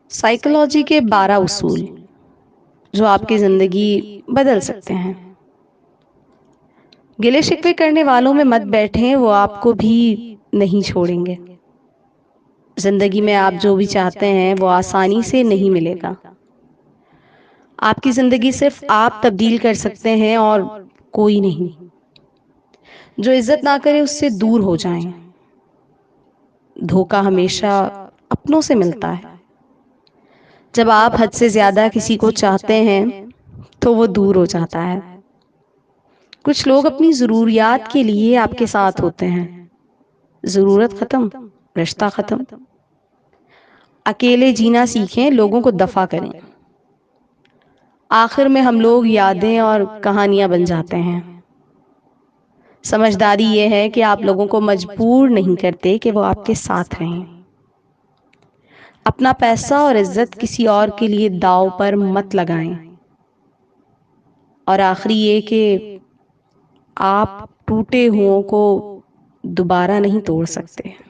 Psychology کے 12 اصول جو آپ کی زندگی بدل سکتے ہیں۔ گلے شکوے کرنے والوں میں مت بیٹھیں، وہ آپ کو بھی نہیں چھوڑیں گے۔ زندگی میں آپ جو بھی چاہتے ہیں وہ آسانی سے نہیں ملے گا۔ آپ کی زندگی صرف آپ تبدیل کر سکتے ہیں اور کوئی نہیں۔ جو عزت نہ کرے اس سے دور ہو جائیں۔ دھوکہ ہمیشہ اپنوں سے ملتا ہے۔ جب آپ حد سے زیادہ کسی کو چاہتے ہیں تو وہ دور ہو جاتا ہے۔ کچھ لوگ اپنی ضروریات کے لیے آپ کے ساتھ ہوتے ہیں، ضرورت ختم، رشتہ ختم۔ اکیلے جینا سیکھیں، لوگوں کو دفع کریں۔ آخر میں ہم لوگ یادیں اور کہانیاں بن جاتے ہیں۔ سمجھداری یہ ہے کہ آپ لوگوں کو مجبور نہیں کرتے کہ وہ آپ کے ساتھ رہیں۔ اپنا پیسہ اور عزت کسی اور کے لیے داؤ پر مت لگائیں۔ اور آخری یہ کہ آپ ٹوٹے ہوں کو دوبارہ نہیں توڑ سکتے۔